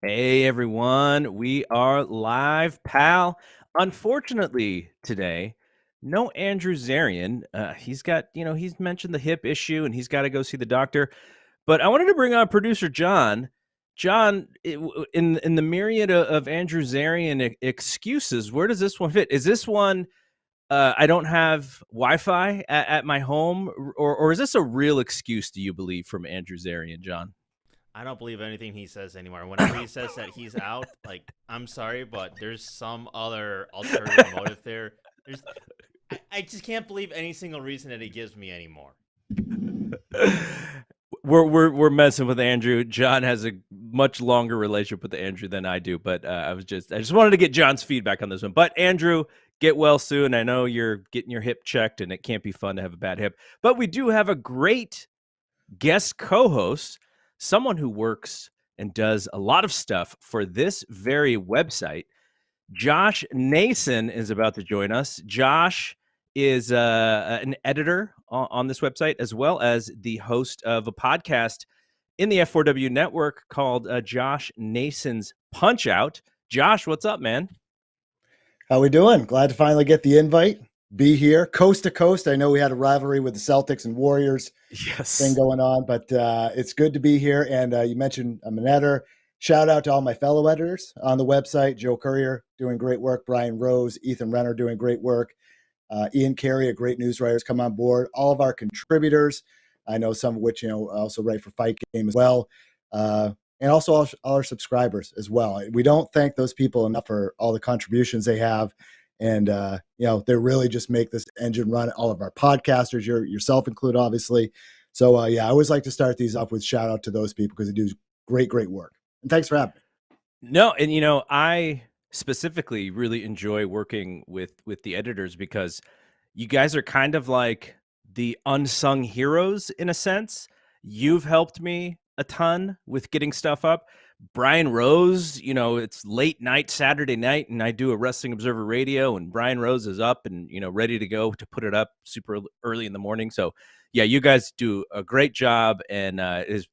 Hey everyone, we are live, pal. Unfortunately, today, no Andrew Zarian. He's got, he's mentioned the hip issue and he's got to go see the doctor. But I wanted to bring on producer John. John, in the myriad of Andrew Zarian excuses, where does this one fit? Is this one I don't have Wi-Fi at my home, or is this a real excuse? Do you believe from Andrew Zarian, John? I don't believe anything he says anymore. Whenever he says that he's out, like, I'm sorry, but there's some other ulterior motive there. I just can't believe any single reason that he gives me anymore. We're messing with Andrew. John has a much longer relationship with Andrew than I do, but I just wanted to get John's feedback on this one. But Andrew, get well soon. I know you're getting your hip checked, and it can't be fun to have a bad hip. But we do have a great guest co-host, someone who works and does a lot of stuff for this very website. Josh Nason is about to join us. Josh is an editor on this website, as well as the host of a podcast in the F4W network called Josh Nason's Punch Out. Josh, what's up, man? How we doing? Glad to finally get the invite. Be here, coast to coast. I know we had a rivalry with the Celtics and Warriors thing going on, but it's good to be here. And you mentioned I'm an editor. Shout out to all my fellow editors on the website. Joe Courier doing great work. Brian Rose, Ethan Renner doing great work. Ian Carey, a great news writer, has come on board. All of our contributors, I know some of which also write for Fight Game as well. And also all our subscribers as well. We don't thank those people enough for all the contributions they have. And, they really just make this engine run. All of our podcasters, yourself included, obviously. So, I always like to start these off with shout out to those people because they do great work. And thanks for having me. No, and, I specifically really enjoy working with the editors because you guys are kind of like the unsung heroes in a sense. You've helped me a ton with getting stuff up. Brian Rose, it's late night Saturday night and I do a Wrestling Observer Radio and Brian Rose is up and, ready to go to put it up super early in the morning. So yeah, you guys do a great job. And is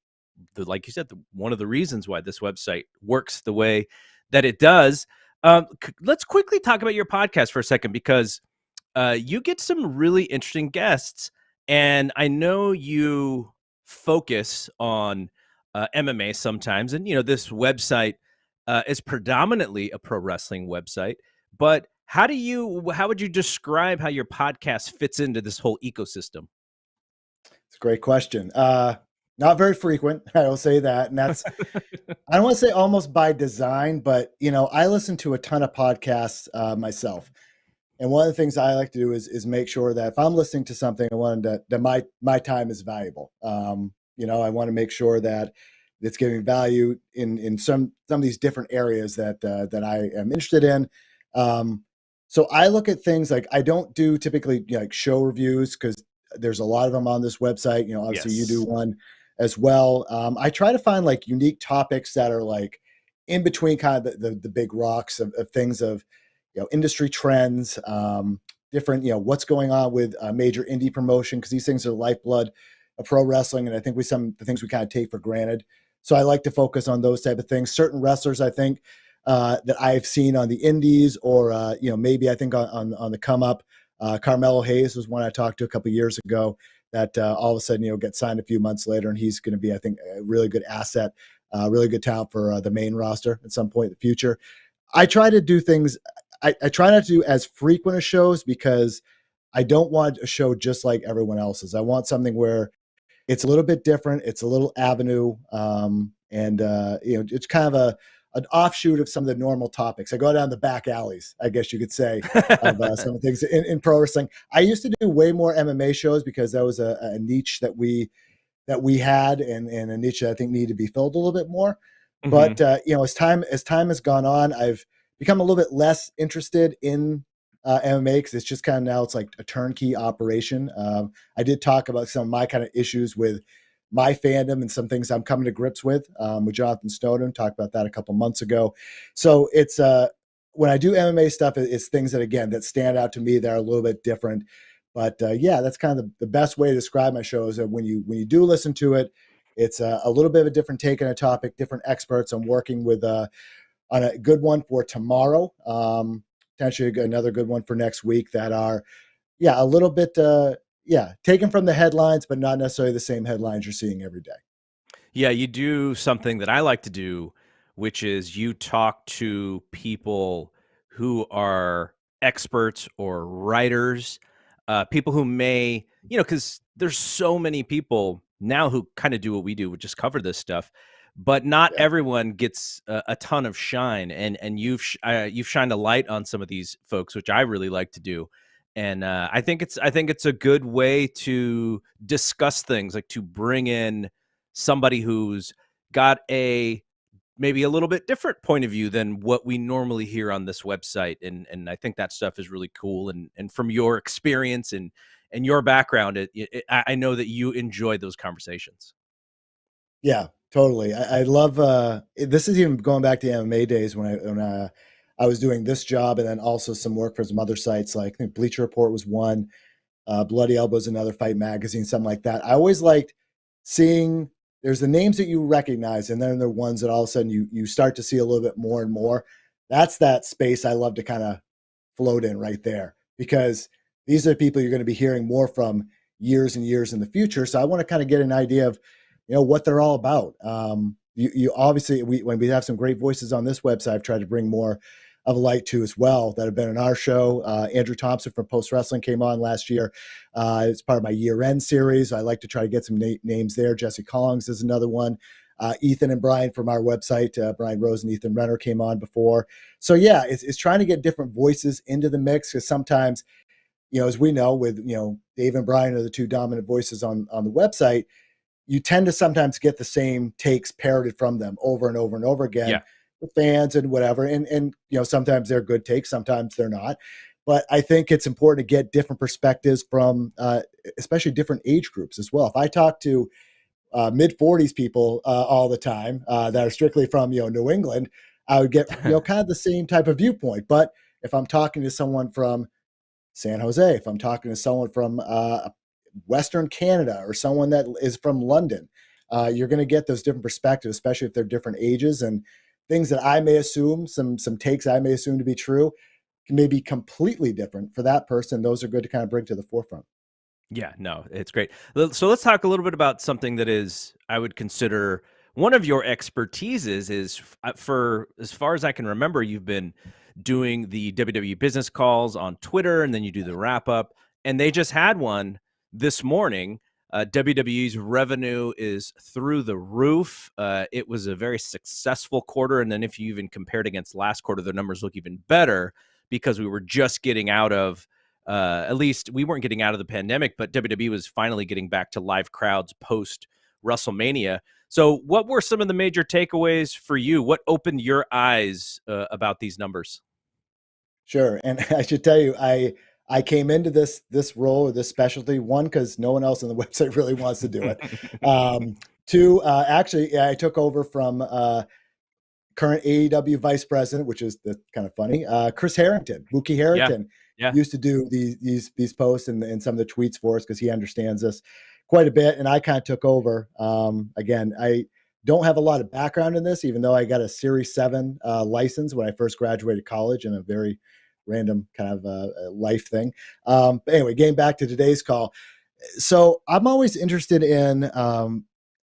like you said, one of the reasons why this website works the way that it does. Let's quickly talk about your podcast for a second, because you get some really interesting guests. And I know you focus on MMA sometimes. And, this website is predominantly a pro wrestling website. But how would you describe how your podcast fits into this whole ecosystem? It's a great question. Not very frequent, I will say that. And that's, I don't want to say almost by design, but, I listen to a ton of podcasts myself. And one of the things I like to do is make sure that if I'm listening to something, I want that my time is valuable. I want to make sure that it's giving value in some of these different areas that I am interested in. So I look at things like I don't do typically like show reviews because there's a lot of them on this website. Obviously you do one as well. I try to find like unique topics that are like in between kind of the big rocks of things of, industry trends, different, what's going on with a major indie promotion, because these things are the lifeblood of pro wrestling. And I think some of the things we kind of take for granted. So I like to focus on those type of things. Certain wrestlers, I think, that I've seen on the indies or, maybe I think on the come up. Carmelo Hayes was one I talked to a couple of years ago that all of a sudden, gets signed a few months later. And he's going to be, I think, a really good asset, really good talent for the main roster at some point in the future. I try to do things. I try not to do as frequent as shows because I don't want a show just like everyone else's. I want something where it's a little bit different. It's a little avenue. It's kind of an offshoot of some of the normal topics. I go down the back alleys, I guess you could say, of some of the things in pro wrestling. I used to do way more MMA shows because that was a niche that we had and a niche that I think needed to be filled a little bit more. Mm-hmm. But as time has gone on, I've become a little bit less interested in MMA because it's just kind of now it's like a turnkey operation. I did talk about some of my kind of issues with my fandom and some things I'm coming to grips with Jonathan Snowden. Talked about that a couple months ago. So it's when I do MMA stuff, it's things that, again, that stand out to me that are a little bit different. But that's kind of the best way to describe my show is that when you do listen to it, It's a little bit of a different take on a topic, different experts. I'm working with on a good one for tomorrow, potentially another good one for next week that are, a little bit, taken from the headlines, but not necessarily the same headlines you're seeing every day. Yeah, you do something that I like to do, which is you talk to people who are experts or writers, people who may, because there's so many people now who kind of do what we do, which just cover this stuff, but not Yeah. everyone gets a ton of shine. And you've shined a light on some of these folks, which I really like to do. And I think it's a good way to discuss things, like to bring in somebody who's got a maybe a little bit different point of view than what we normally hear on this website. And I think that stuff is really cool. And from your experience and your background, I know that you enjoy those conversations. Yeah, totally. I love this is even going back to the MMA days when I was doing this job and then also some work for some other sites like I think Bleacher Report was one, Bloody Elbows another, Fight Magazine, something like that. I always liked seeing there's the names that you recognize, and then there are ones that all of a sudden you start to see a little bit more and more. That's that space I love to kind of float in right there because these are the people you're going to be hearing more from years and years in the future. So I want to kind of get an idea of what they're all about. You obviously when we have some great voices on this website, I've tried to bring more of a light to as well that have been in our show. Andrew Thompson from Post Wrestling came on last year. It's part of my year-end series. I like to try to get some names there. Jesse Collins is another one. Ethan and Brian from our website, Brian Rose and Ethan Renner came on before. So yeah, it's trying to get different voices into the mix because sometimes, as we know, with Dave and Brian are the two dominant voices on the website. You tend to sometimes get the same takes parroted from them over and over and over again Yeah. with fans and whatever. And sometimes they're good takes, sometimes they're not. But I think it's important to get different perspectives from, especially different age groups as well. If I talk to mid 40s people all the time that are strictly from New England, I would get kind of the same type of viewpoint. But if I'm talking to someone from San Jose, if I'm talking to someone from Western Canada or someone that is from London, you're going to get those different perspectives, especially if they're different ages and things that I may assume, some takes I may assume to be true, may be completely different for that person. Those are good to kind of bring to the forefront. Yeah, no, it's great. So let's talk a little bit about something that is, I would consider one of your expertises is for as far as I can remember, you've been doing the WWE business calls on Twitter, and then you do the wrap up. And they just had one this morning. WWE's revenue is through the roof. It was a very successful quarter. And then if you even compared against last quarter, the numbers look even better because we were just getting out of at least we weren't getting out of the pandemic, but WWE was finally getting back to live crowds post WrestleMania. So, what were some of the major takeaways for you? What opened your eyes about these numbers? Sure, and I should tell you, I came into this role or this specialty one because no one else on the website really wants to do it. Two, actually, I took over from current AEW vice president, which is kind of funny. Chris Harrington, Mookie Yeah, Harrington, yeah, used to do these posts and some of the tweets for us because he understands us quite a bit, and I kind of took over. Again, I don't have a lot of background in this, even though I got a Series 7 license when I first graduated college in a very random kind of life thing. But anyway, getting back to today's call. So I'm always interested in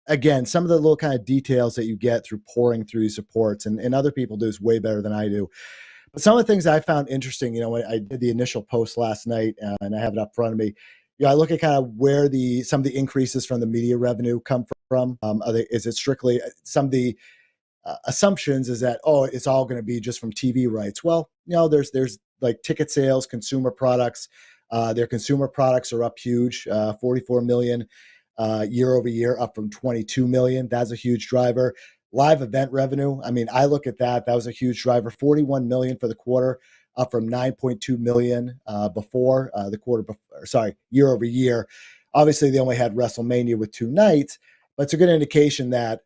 again, some of the little kind of details that you get through pouring through these reports, and other people do is way better than I do. But some of the things I found interesting, when I did the initial post last night, and I have it up front of me, I look at kind of where some of the increases from the media revenue come from. Is it strictly some of the assumptions is that it's all going to be just from TV rights? Well, there's like ticket sales, consumer products. Their consumer products are up huge, 44 million year over year, up from 22 million. That's a huge driver. Live event revenue. I mean, I look at that. That was a huge driver. 41 million for the quarter, up from 9.2 million before the quarter. Sorry, year over year. Obviously, they only had WrestleMania with 2 nights, but it's a good indication that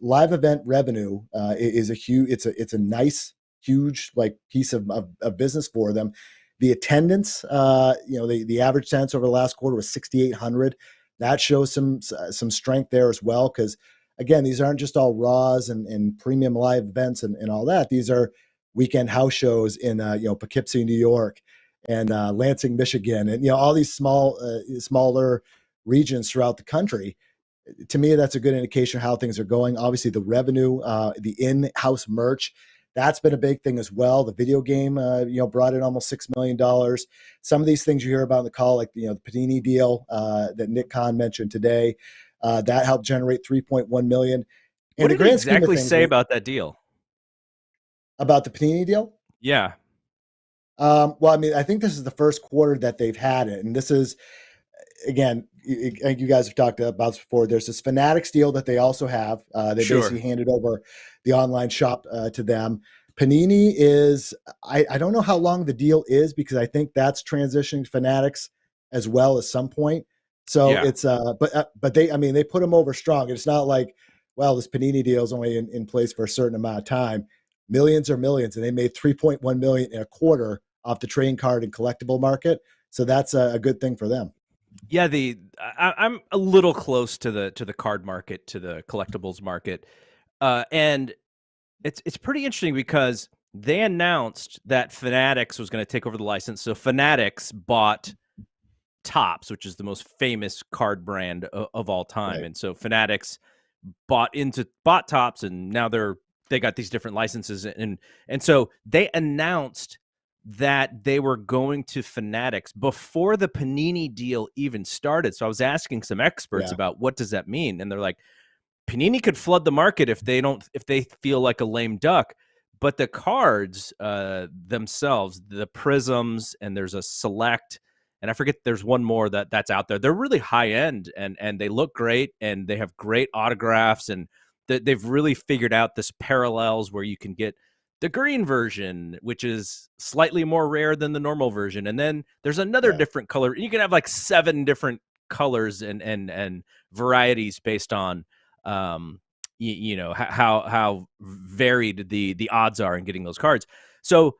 live event revenue is a huge. It's a nice, huge like piece of business for them. The attendance, the average attendance over the last quarter was 6,800. that shows some strength there as well. Because again, these aren't just all Raws and premium live events and all that. These are weekend house shows in Poughkeepsie, New York, and Lansing, Michigan, and all these smaller regions throughout the country. To me, that's a good indication of how things are going. Obviously, the revenue, the in-house merch, that's been a big thing as well. The video game, brought in almost $6 million. Some of these things you hear about in the call, like the Panini deal that Nick Khan mentioned today, that helped generate 3.1 million. In What the did he grand scheme of exactly things, say about that deal? about the Panini deal. Yeah, Well, I mean, I think this is the first quarter that they've had it, and this is, again, I think you guys have talked about this before. There's this Fanatics deal that they also have. They sure. basically handed over the online shop to them. Panini is, I don't know how long the deal is, because I think that's transitioning to Fanatics as well at some point. So Yeah. it's but they put them over strong. It's not like, well, this Panini deal is only in place for a certain amount of time. Millions are millions, and they made 3.1 million in a quarter off the trading card and collectible market. So that's a good thing for them. Yeah, I'm a little close to the card market, to the collectibles market, and it's pretty interesting because they announced that Fanatics was going to take over the license. So Fanatics bought Topps, which is the most famous card brand of all time, Right. and so Fanatics bought Topps, and now they got these different licenses, and so they announced that they were going to Fanatics before the Panini deal even started. So I was asking some experts Yeah. about what does that mean, and they're like, Panini could flood the market if they feel like a lame duck. But the cards themselves, the prisms, and there's a select, and I forget there's one more that's out there. They're really high end, and they look great, and they have great autographs, and they've really figured out this parallels where you can get the green version, which is slightly more rare than the normal version, and then there's another Yeah. different color. You can have like 7 different colors and varieties based on how varied the odds are in getting those cards. So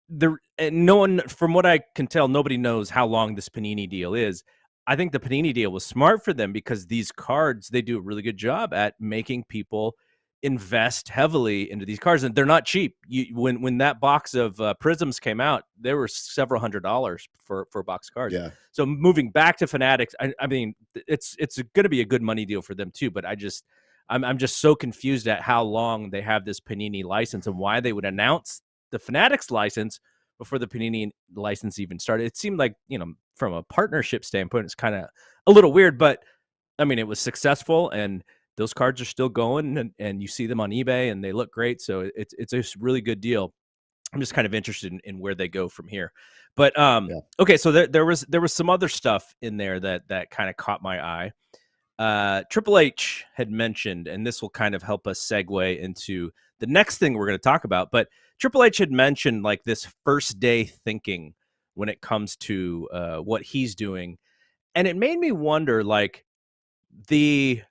no one, from what I can tell, nobody knows how long this Panini deal is. I think the Panini deal was smart for them because these cards, they do a really good job at making people invest heavily into these cards, and they're not cheap. When that box of prisms came out, there were several $100s for a box of cards. Yeah. So moving back to Fanatics, I mean, it's going to be a good money deal for them too. But I'm just so confused at how long they have this Panini license and why they would announce the Fanatics license before the Panini license even started. It seemed like, from a partnership standpoint, it's kind of a little weird, but I mean, it was successful, and those cards are still going, and you see them on eBay, and they look great. So it's a really good deal. I'm just kind of interested in where they go from here. But Yeah. okay, so there was some other stuff in there that kind of caught my eye. Triple H had mentioned, and this will kind of help us segue into the next thing we're going to talk about. But Triple H had mentioned like this first day thinking when it comes to what he's doing, and it made me wonder, like, the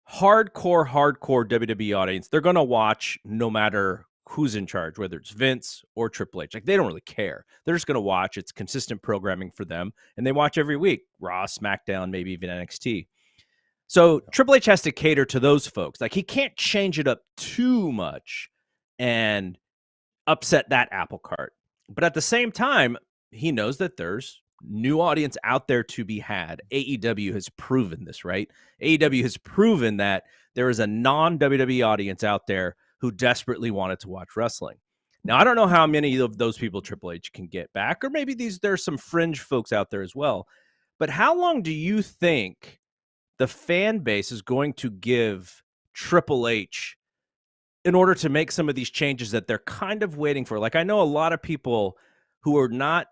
hardcore WWE audience, they're going to watch no matter who's in charge, whether it's Vince or Triple H. Like, they don't really care. They're just going to watch. It's consistent programming for them, and they watch every week: Raw, SmackDown, maybe even NXT. So Triple H has to cater to those folks. Like, he can't change it up too much and upset that apple cart. But at the same time, he knows that there's new audience out there to be had. AEW has proven this, right? AEW has proven that there is a non-WWE audience out there who desperately wanted to watch wrestling. Now, I don't know how many of those people Triple H can get back, or maybe there's some fringe folks out there as well. But how long do you think the fan base is going to give Triple H in order to make some of these changes that they're kind of waiting for? Like, I know a lot of people who are not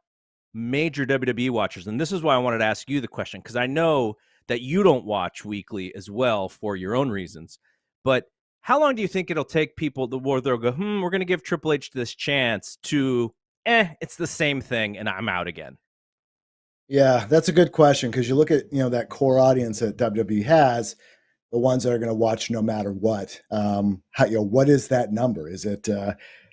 major WWE watchers, and this is why I wanted to ask you the question, because I know that you don't watch weekly as well for your own reasons. But how long do you think it'll take people where they'll go, we're going to give Triple H this chance, to, it's the same thing and I'm out again? Yeah, that's a good question, because you look at that core audience that WWE has, the ones that are going to watch no matter what. What is that number? Is it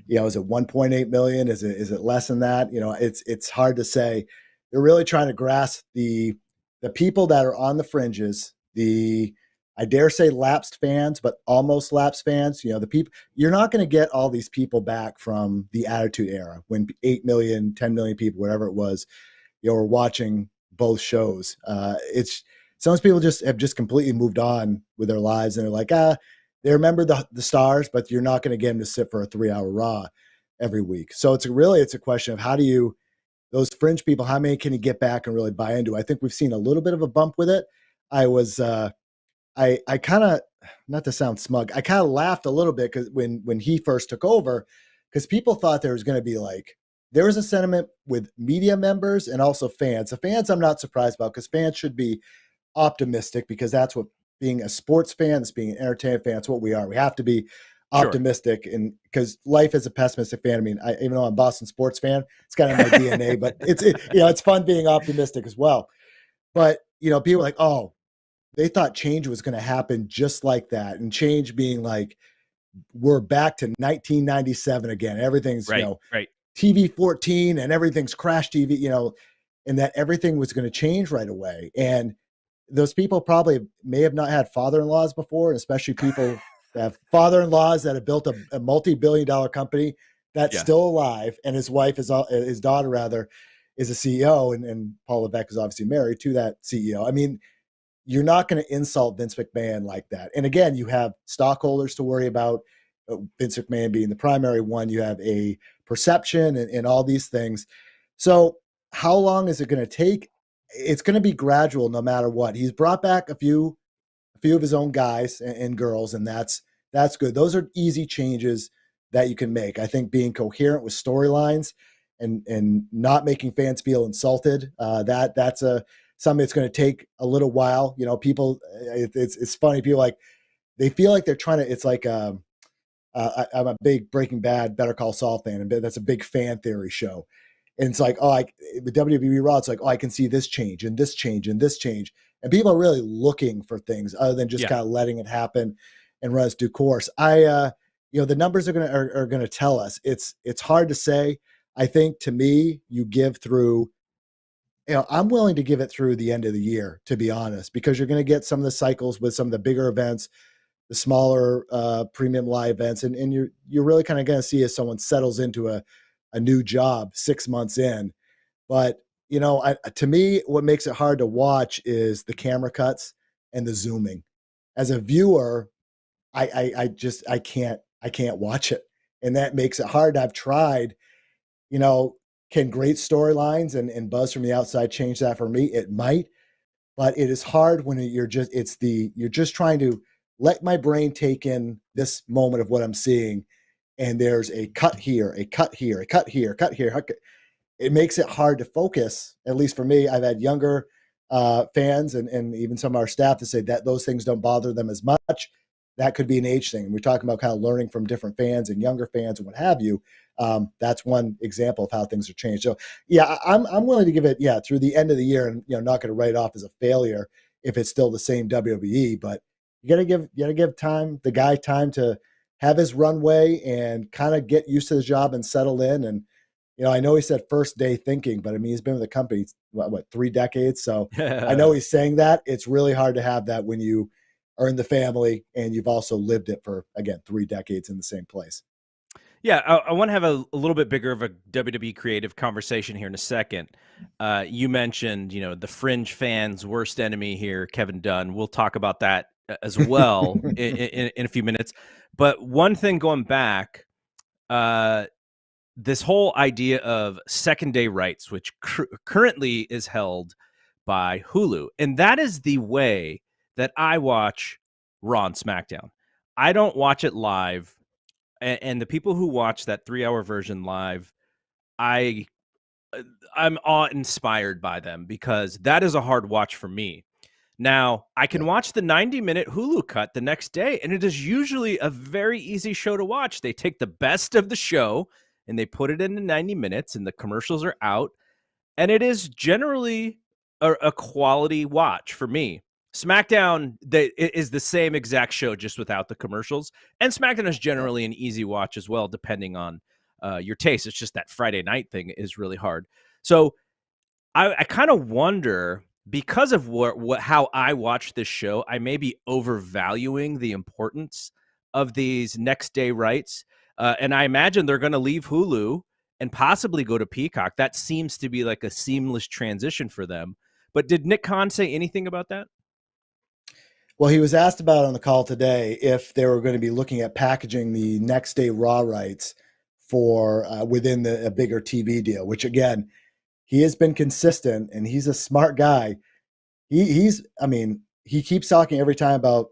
is it 1.8 million? Is it less than that? It's hard to say. They're really trying to grasp the the people that are on the fringes, I dare say lapsed fans, but almost lapsed fans, the people, you're not going to get all these people back from the Attitude Era when 8 million, 10 million people, whatever it was, were watching both shows. It's some people have just completely moved on with their lives, and they're like, they remember the stars, but you're not going to get them to sit for a 3-hour Raw every week. So it's a question of how do you, those fringe people, how many can you get back and really buy into? I think we've seen a little bit of a bump with it. I kind of, not to sound smug, I kind of laughed a little bit because when he first took over, because people thought there was going to be there was a sentiment with media members and also fans. The fans I'm not surprised about, because fans should be optimistic, because that's what being a sports fan, that's being an entertainment fan, it's what we are. We have to be optimistic, and because life as a pessimistic fan, I mean, even though I'm a Boston sports fan, it's kind of my DNA, but it's fun being optimistic as well. But people are like, oh, they thought change was going to happen just like that, and change being like, we're back to 1997 again. Everything's right. TV 14 and everything's crash TV, and that everything was going to change right away. And those people probably may have not had father-in-laws before, and especially people that have father-in-laws that have built a multi-billion-dollar company that's still alive, and his daughter rather, is a CEO, and Paul Levesque is obviously married to that CEO. I mean, you're not going to insult Vince McMahon like that. And again, you have stockholders to worry about, Vince McMahon being the primary one. You have a perception and all these things. So how long is it going to take? It's going to be gradual no matter what. He's brought back a few of his own guys and girls, and that's good. Those are easy changes that you can make. I think being coherent with storylines and not making fans feel insulted, that's something that's going to take a little while. People, it's funny. People they feel like they're trying to. It's like I'm a big Breaking Bad, Better Call Saul fan, and that's a big fan theory show. And it's like, the WWE Raw, it's like, I can see this change and this change and this change. And people are really looking for things other than just kind of letting it happen and run its due course. The numbers are gonna tell us. It's hard to say. I think, to me, you give through. I'm willing to give it through the end of the year, to be honest, because you're going to get some of the cycles with some of the bigger events, the smaller premium live events, and you're really kind of going to see as someone settles into a new job 6 months in. But to me, what makes it hard to watch is the camera cuts and the zooming. As a viewer, I can't watch it, and that makes it hard. I've tried, can great storylines and buzz from the outside change that for me? It might, but it is hard when you're just trying to let my brain take in this moment of what I'm seeing, and there's a cut here, a cut here, a cut here, cut here. It makes it hard to focus. At least for me, I've had younger fans and even some of our staff to say that those things don't bother them as much. That could be an age thing. We're talking about kind of learning from different fans and younger fans and what have you. That's one example of how things are changed. So yeah, I'm willing to give it through the end of the year, and not going to write it off as a failure if it's still the same WWE. But you gotta give the guy time to have his runway and kind of get used to the job and settle in. And I know he said first day thinking, but I mean, he's been with the company what 3 decades. So I know he's saying that. It's really hard to have that when you are in the family and you've also lived it for, again, 3 decades in the same place. Yeah, I want to have a little bit bigger of a WWE creative conversation here in a second. You mentioned, the fringe fans' worst enemy here, Kevin Dunn. We'll talk about that as well in a few minutes. But one thing going back, this whole idea of second day rights, which currently is held by Hulu, and that is the way that I watch Raw and SmackDown. I don't watch it live. And the people who watch that 3-hour version live, I'm awe-inspired by them, because that is a hard watch for me. Now, I can watch the 90-minute Hulu cut the next day, and it is usually a very easy show to watch. They take the best of the show, and they put it into 90 minutes, and the commercials are out, and it is generally a quality watch for me. SmackDown is the same exact show, just without the commercials. And SmackDown is generally an easy watch as well, depending on your taste. It's just that Friday night thing is really hard. So I kind of wonder because of how I watch this show, I may be overvaluing the importance of these next day rights. And I imagine they're going to leave Hulu and possibly go to Peacock. That seems to be like a seamless transition for them. But did Nick Khan say anything about that? Well, he was asked about on the call today if they were going to be looking at packaging the next day Raw rights for within a bigger TV deal, which again, he has been consistent and he's a smart guy. I mean, he keeps talking every time about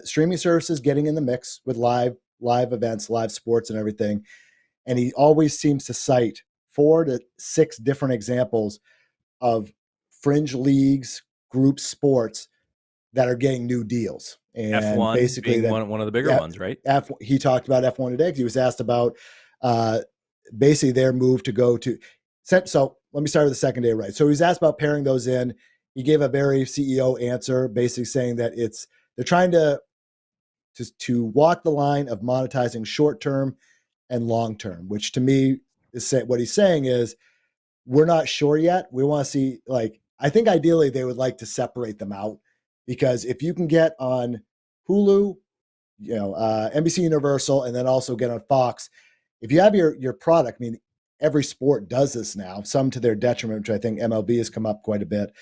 streaming services getting in the mix with live events, live sports and everything. And he always seems to cite 4 to 6 different examples of fringe leagues, group sports that are getting new deals. And F1 basically being that, one of the bigger ones, right? He talked about F1 today because he was asked about basically their move to go to. So let me start with the second day right. So he was asked about pairing those in. He gave a very CEO answer, basically saying that they're trying to walk the line of monetizing short term and long term, which to me is what he's saying is we're not sure yet. We want to see, like, I think ideally they would like to separate them out because if you can get on Hulu, NBC Universal, and then also get on Fox, if you have your product, I mean, every sport does this now, some to their detriment, which I think MLB has come up quite a bit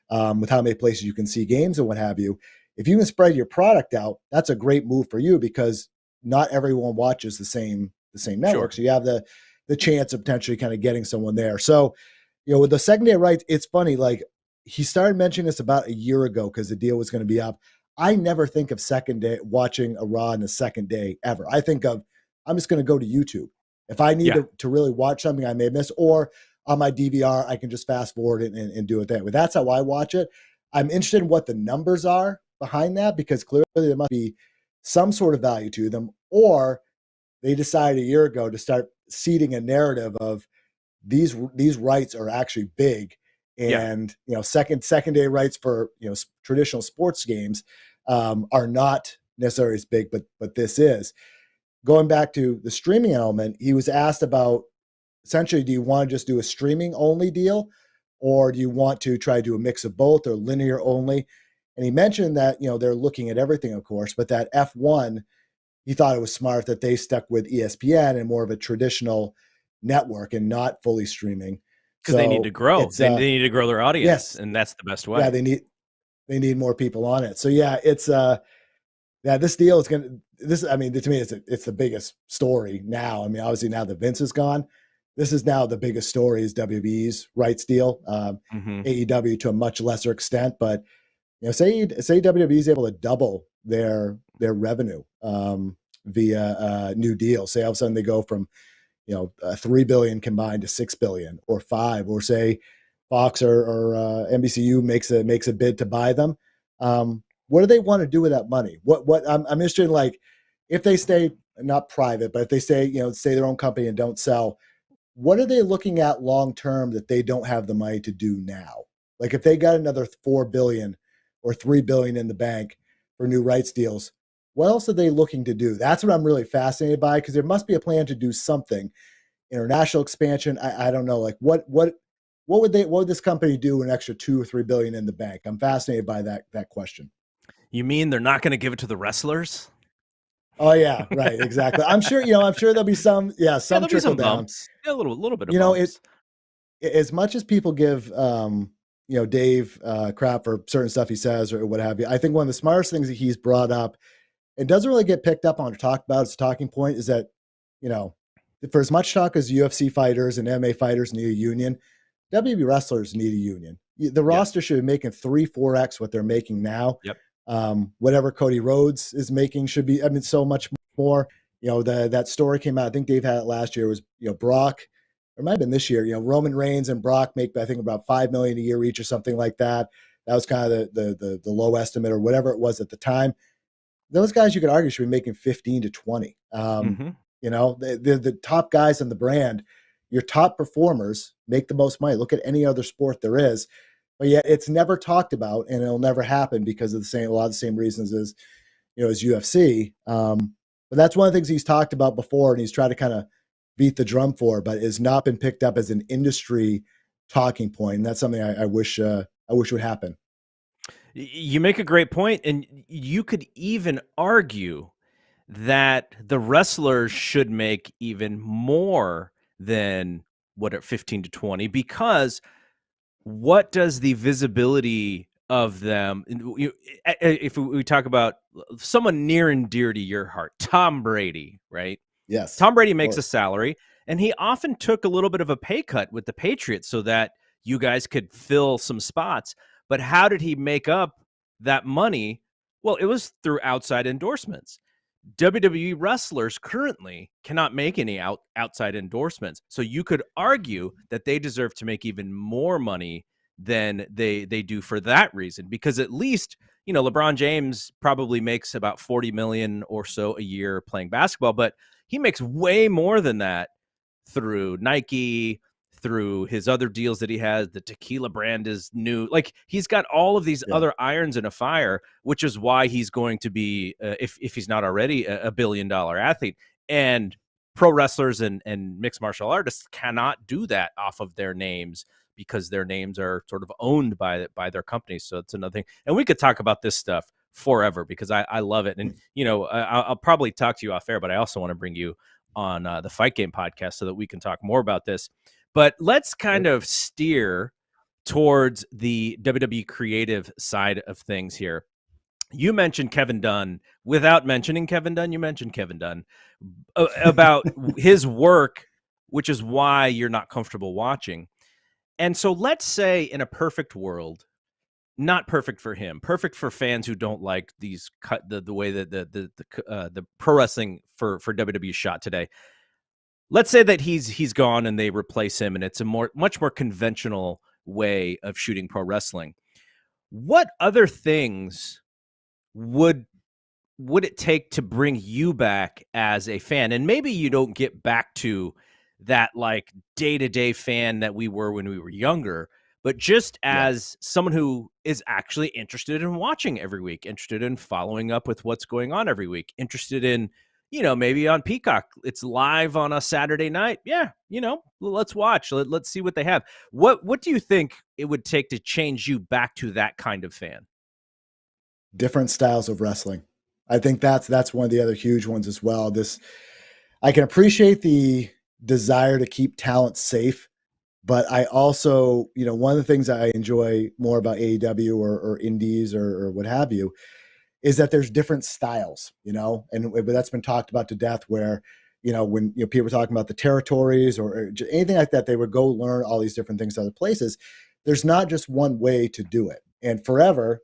with how many places you can see games and what have you. If you can spread your product out, that's a great move for you because not everyone watches the same network. Sure. So you have the chance of potentially kind of getting someone there. So, with the second day rights, it's funny. Like he started mentioning this about a year ago because the deal was going to be up. I never think of second day watching a Raw in the second day ever. I think of I'm just going to go to YouTube. If I need to really watch something I may miss, or on my DVR, I can just fast forward it and do it that way. That's how I watch it. I'm interested in what the numbers are behind that because clearly there must be some sort of value to them, or they decided a year ago to start seeding a narrative of these rights are actually big, and second day rights for traditional sports games are not necessarily as big, but this is. Going back to the streaming element, he was asked about essentially, do you want to just do a streaming only deal, or do you want to try to do a mix of both or linear only? And he mentioned that they're looking at everything, of course, but that F1, he thought it was smart that they stuck with ESPN and more of a traditional network and not fully streaming because they need to grow. They need to grow their audience, yes, and that's the best way. Yeah, they need more people on it. So yeah, it's this deal is going to, I mean, to me, it's the biggest story now. I mean, obviously now that Vince is gone, this is now the biggest story is WWE's rights deal, AEW to a much lesser extent, but say WWE is able to double their revenue via new deal. Say all of a sudden they go from 3 billion combined to 6 billion or 5, or say Fox or NBCU makes a bid to buy them. What do they want to do with that money? What I'm interested in, like, if they stay not private, but if they stay their own company and don't sell, what are they looking at long term that they don't have the money to do now? Like if they got another 4 billion or 3 billion in the bank for new rights deals, what else are they looking to do? That's what I'm really fascinated by, because there must be a plan to do something. International expansion. I don't know. Like what would this company do an extra 2 or 3 billion in the bank? I'm fascinated by that question. You mean they're not going to give it to the wrestlers? Oh yeah, right, exactly. I'm sure there'll be some trickle down. Bumps. Yeah, a little bit of bumps. As much as people give Dave crap for certain stuff he says or what have you, I think one of the smartest things that he's brought up and doesn't really get picked up on or talked about as a talking point is that, for as much talk as UFC fighters and MMA fighters need a union, WWE wrestlers need a union. The roster should be making 3-4x what they're making now. Yep. Whatever Cody Rhodes is making should be, so much more. That story came out, I think Dave had it last year, was, Brock, or it might have been this year, Roman Reigns and Brock make, I think, about $5 million a year each or something like that. That was kind of the low estimate or whatever it was at the time. Those guys, you could argue, should be making 15 to 20. The top guys in the brand, your top performers make the most money. Look at any other sport there is. But yet it's never talked about, and it'll never happen because of a lot of the same reasons as UFC. But that's one of the things he's talked about before, and he's tried to kind of beat the drum for, but has not been picked up as an industry talking point. And that's something I wish I wish would happen. You make a great point, and you could even argue that the wrestlers should make even more than what at 15 to 20, because what does the visibility of them, if we talk about someone near and dear to your heart, Tom Brady, right? Yes, Tom Brady of makes a course. salary, and he often took a little bit of a pay cut with the Patriots so that you guys could fill some spots. But how did he make up that money? Well, it was through outside endorsements. WWE wrestlers currently cannot make any outside endorsements. So you could argue that they deserve to make even more money than they do for that reason, because at least, LeBron James probably makes about 40 million or so a year playing basketball, but he makes way more than that through Nike, through his other deals that he has. The tequila brand is new. Like, he's got all of these Yeah, other irons in a fire, which is why he's going to be, if he's not already, a billion-dollar athlete. And pro wrestlers and mixed martial artists cannot do that off of their names, because their names are sort of owned by their companies. So it's another thing. And we could talk about this stuff forever, because I love it. And, I'll probably talk to you off air, but I also want to bring you on the Fight Game podcast so that we can talk more about this. But let's kind sure. of steer towards the WWE creative side of things here. You mentioned Kevin Dunn. Without mentioning Kevin Dunn, you mentioned Kevin Dunn about his work, which is why you're not comfortable watching. And so let's say, in a perfect world, not perfect for him, perfect for fans who don't like these the way that the pro wrestling for WWE shot today. Let's say that he's gone and they replace him, and it's a much more conventional way of shooting pro wrestling. What other things would would it take to bring you back as a fan? And maybe you don't get back to that, like, day-to-day fan that we were when we were younger, but just Yeah. as someone who is actually interested in watching every week, interested in following up with what's going on every week, interested in, maybe on Peacock, it's live on a Saturday night. Yeah, let's watch. Let's see what they have. What do you think it would take to change you back to that kind of fan? Different styles of wrestling. I think that's one of the other huge ones as well. I can appreciate the desire to keep talent safe, but I also, one of the things I enjoy more about AEW or indies or what have you is that there's different styles, and that's been talked about to death where, when people are talking about the territories or anything like that, they would go learn all these different things other places. There's not just one way to do it. And forever,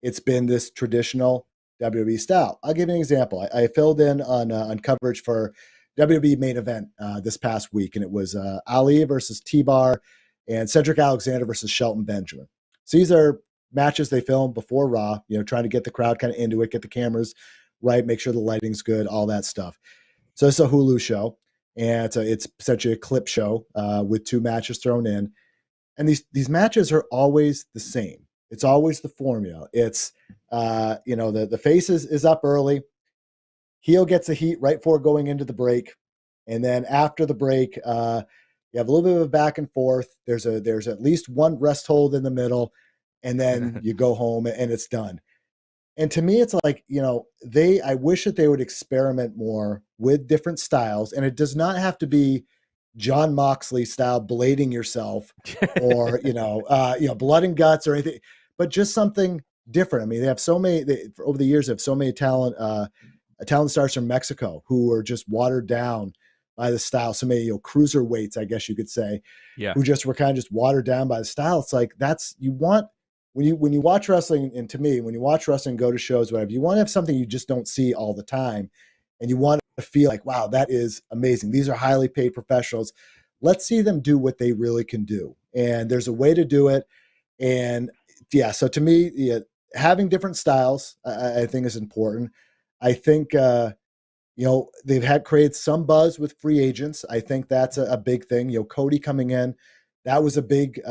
it's been this traditional WWE style. I'll give you an example. I filled in on coverage for WWE main event this past week, and it was Ali versus T-Bar and Cedric Alexander versus Shelton Benjamin. So these are matches they filmed before Raw, trying to get the crowd kind of into it, get the cameras right, make sure the lighting's good, all that stuff. So it's a Hulu show, and it's essentially a clip show with two matches thrown in. And these matches are always the same. It's always the formula. It's the face is up early. Heel gets the heat right before going into the break, and then after the break, you have a little bit of a back and forth. There's at least one rest hold in the middle, and then you go home and it's done. And to me, it's like, I wish that they would experiment more with different styles, and it does not have to be John Moxley style blading yourself or blood and guts or anything, but just something different. I mean, they have over the years, they have so many talent stars from Mexico who are just watered down by the style. So many, cruiserweights, I guess you could say, Yeah. who just were kind of just watered down by the style. It's like, you want, when you watch wrestling, and to me, when you watch wrestling, go to shows, whatever, you want to have something you just don't see all the time. And you want to feel like, wow, that is amazing. These are highly paid professionals. Let's see them do what they really can do. And there's a way to do it. And yeah, so to me, having different styles, I think is important. I think, they've had created some buzz with free agents. I think that's a big thing. Cody coming in, that was a big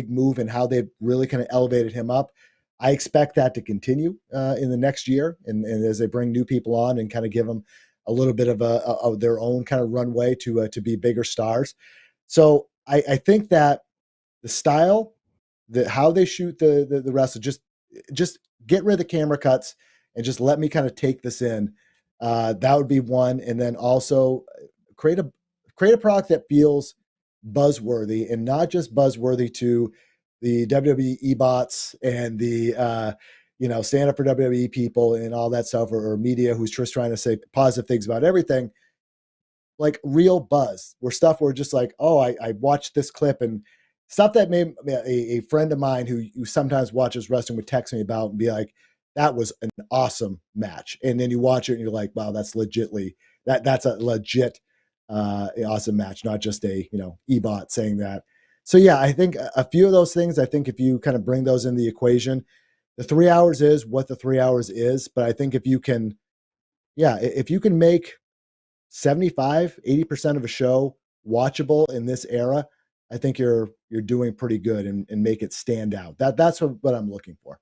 move in how they've really kind of elevated him up. I expect that to continue in the next year, and as they bring new people on and kind of give them a little bit of their own kind of runway to be bigger stars. So I think that the style how they shoot the wrestle, just get rid of the camera cuts and just let me kind of take this in. That would be one. And then also create a product that feels buzzworthy, and not just buzzworthy to the WWE bots and the stand up for WWE people and all that stuff, or media who's just trying to say positive things about everything. Like real buzz, where stuff where just like, oh, I watched this clip, and stuff that made a friend of mine who sometimes watches wrestling would text me about and be like, that was an awesome match. And then you watch it and you're like, wow, that's that's a legit awesome match, not just a, ebot saying that. So yeah, I think a few of those things, I think if you kind of bring those in the equation, the 3 hours is what the 3 hours is. But I think if you can, yeah, if you can make 75-80% of a show watchable in this era, I think you're doing pretty good, and make it stand out. That's what I'm looking for.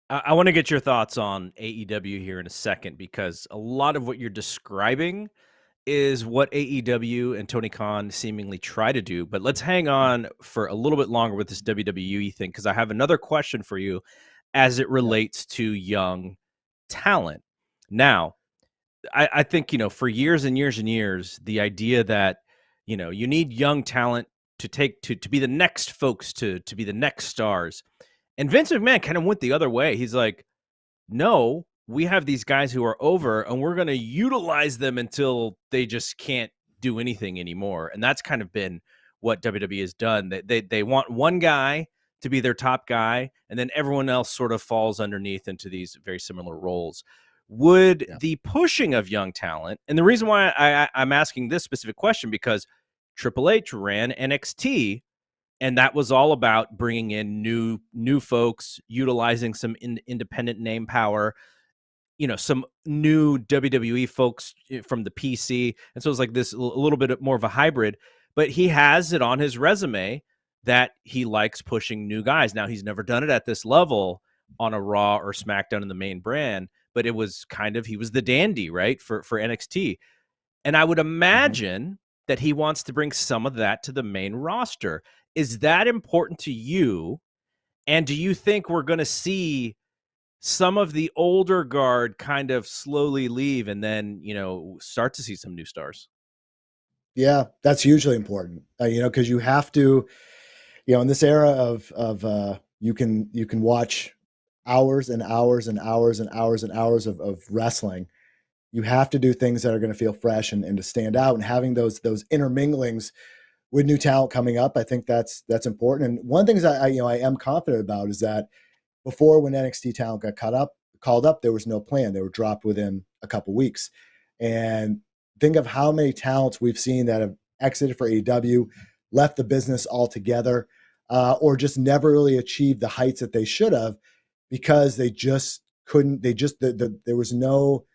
I want to get your thoughts on AEW here in a second, because a lot of what you're describing is what AEW and Tony Khan seemingly try to do. But let's hang on for a little bit longer with this WWE thing, because I have another question for you as it Yeah. relates to young talent. Now, I think, for years and years and years, the idea that, you need young talent to take to be the next folks, to be the next stars. And Vince McMahon kind of went the other way. He's like, no, we have these guys who are over, and we're going to utilize them until they just can't do anything anymore. And that's kind of been what WWE has done. They want one guy to be their top guy, and then everyone else sort of falls underneath into these very similar roles. Would Yeah. the pushing of young talent, and the reason why I'm asking this specific question, because Triple H ran NXT, and that was all about bringing in new folks, utilizing some independent name power, some new WWE folks from the PC. And so it's like this a little bit more of a hybrid, but he has it on his resume that he likes pushing new guys. Now, he's never done it at this level on a Raw or SmackDown in the main brand, but it was he was the dandy, right, for NXT. And I would imagine that he wants to bring some of that to the main roster. Is that important to you? And do you think we're going to see some of the older guard kind of slowly leave, and then, start to see some new stars? Yeah, that's hugely important. Because you have to, in this era of you can watch hours and hours and hours and hours and hours of wrestling. You have to do things that are going to feel fresh, and to stand out, and having those interminglings with new talent coming up. I think that's important. And one of the things I am confident about is that before, when NXT talent got called up, there was no plan. They were dropped within a couple weeks. And think of how many talents we've seen that have exited for AEW, left the business altogether, or just never really achieved the heights that they should have, because they just couldn't. There was no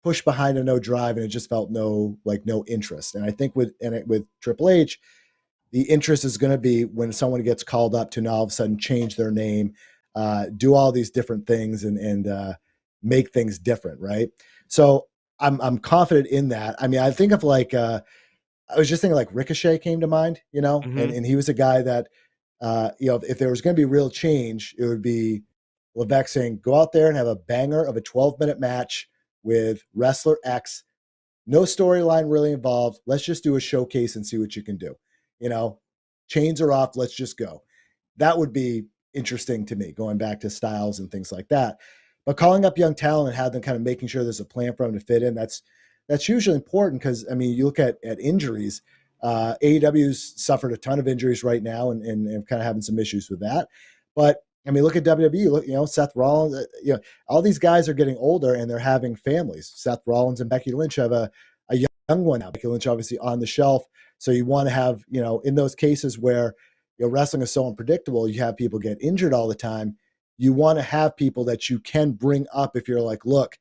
push behind and no drive, and it just felt no interest. And I think with Triple H, the interest is going to be when someone gets called up to now all of a sudden change their name, do all these different things, and make things different, right? So I'm confident in that. I mean, I think of I was just thinking like Ricochet came to mind, and he was a guy that if there was going to be real change, it would be Levesque saying, go out there and have a banger of a 12-minute match with wrestler X. No storyline really involved. Let's just do a showcase and see what you can do. Chains are off. Let's just go. That would be interesting to me, going back to styles and things like that. But calling up young talent and have them kind of making sure there's a plan for them to fit in, that's hugely important, because, I mean, you look at injuries. AEW's suffered a ton of injuries right now, and kind of having some issues with that. But I mean, look at WWE. Look, Seth Rollins. All these guys are getting older, and they're having families. Seth Rollins and Becky Lynch have a young one now. Becky Lynch obviously on the shelf. So you want to have, in those cases where wrestling is so unpredictable, you have people get injured all the time. You want to have people that you can bring up if you're like, look,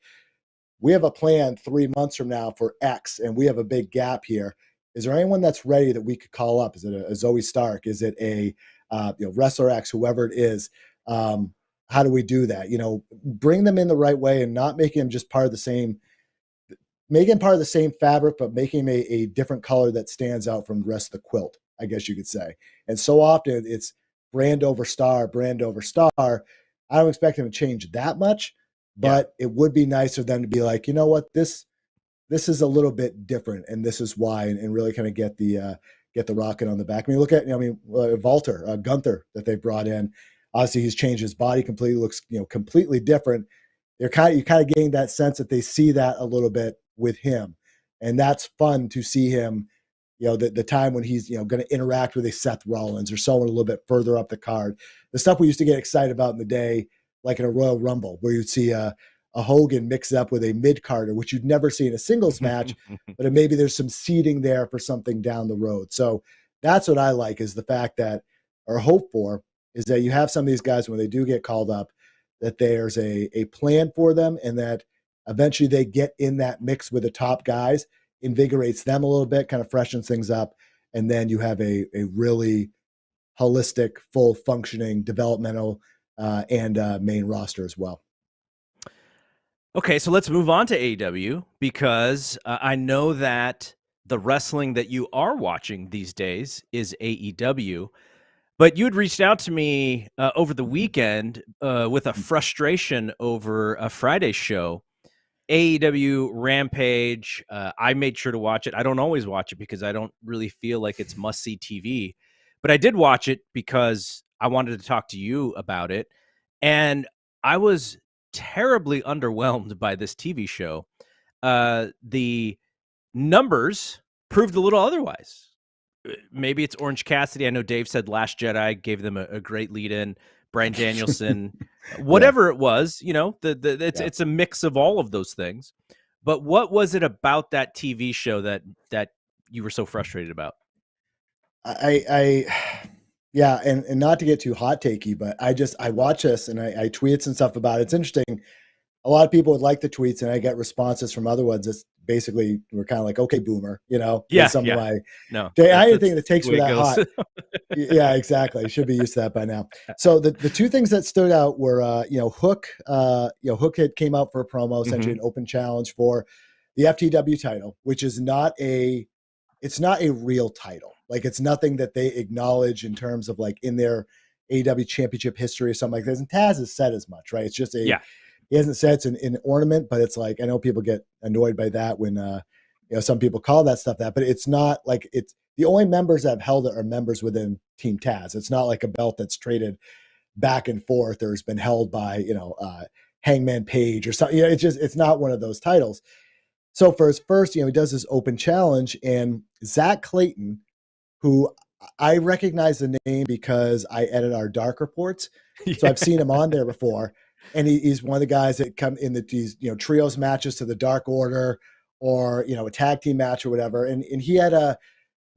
we have a plan 3 months from now for X, and we have a big gap here. Is there anyone that's ready that we could call up? Is it a Zoe Stark? Is it a wrestler X, whoever it is? How do we do that? Bring them in the right way, and not making them just part of the same, making part of the same fabric, but making a different color that stands out from the rest of the quilt, I guess you could say. And so often it's brand over star, brand over star. I don't expect him to change that much, Yeah. but it would be nice for them to be like, you know what, this is a little bit different, and this is why, and really kind of get the rocket on the back. I mean, look at Walter Gunther that they brought in. Obviously, he's changed his body completely. Looks completely different. You're kind of getting that sense that they see that a little bit with him, and that's fun to see him. The time when he's going to interact with a Seth Rollins or someone a little bit further up the card. The stuff we used to get excited about in the day, like in a Royal Rumble, where you'd see a Hogan mix up with a mid-carder, which you'd never see in a singles match, but maybe there's some seeding there for something down the road. So that's what I like, is the fact that, or hope for, is that you have some of these guys when they do get called up, that there's a plan for them, and that eventually they get in that mix with the top guys, invigorates them a little bit, kind of freshens things up, and then you have a really holistic, full functioning developmental and main roster as well. Okay, so let's move on to AEW, because I know that the wrestling that you are watching these days is AEW, but you had reached out to me over the weekend with a frustration over a Friday show, AEW Rampage. I made sure to watch it. I don't always watch it because I don't really feel like it's must-see TV, but I did watch it because I wanted to talk to you about it, and I was terribly underwhelmed by this TV show. The numbers proved a little otherwise. Maybe it's Orange Cassidy. I know Dave said Last Jedi gave them a great lead-in. Bryan Danielson, whatever it was, it's a mix of all of those things. But what was it about that TV show that you were so frustrated about? Yeah, and not to get too hot takey, but I watch this and I tweet some stuff about it. It's interesting. A lot of people would like the tweets, and I get responses from other ones that's basically, we're kind of like, okay, boomer, Yeah, some yeah. of my, No, I didn't think the takes were that goes. hot. Yeah, exactly. Should be used to that by now. So the two things that stood out were, Hook, Hook had came out for a promo, essentially an open challenge for the FTW title, which is it's not a real title. Like, it's nothing that they acknowledge in terms of like in their AEW championship history or something like this. And Taz has said as much, right? It's just he hasn't said it's an ornament, but it's like, I know people get annoyed by that when, some people call that stuff that, but it's not like, it's the only members that have held it are members within Team Taz. It's not like a belt that's traded back and forth or has been held by, Hangman Page or something. It's not one of those titles. So for his first, he does this open challenge, and Zach Clayton, who I recognize the name because I edit our Dark reports. So I've seen him on there before. And he's one of the guys that come in these, trios matches to the Dark Order, or, a tag team match or whatever. And he had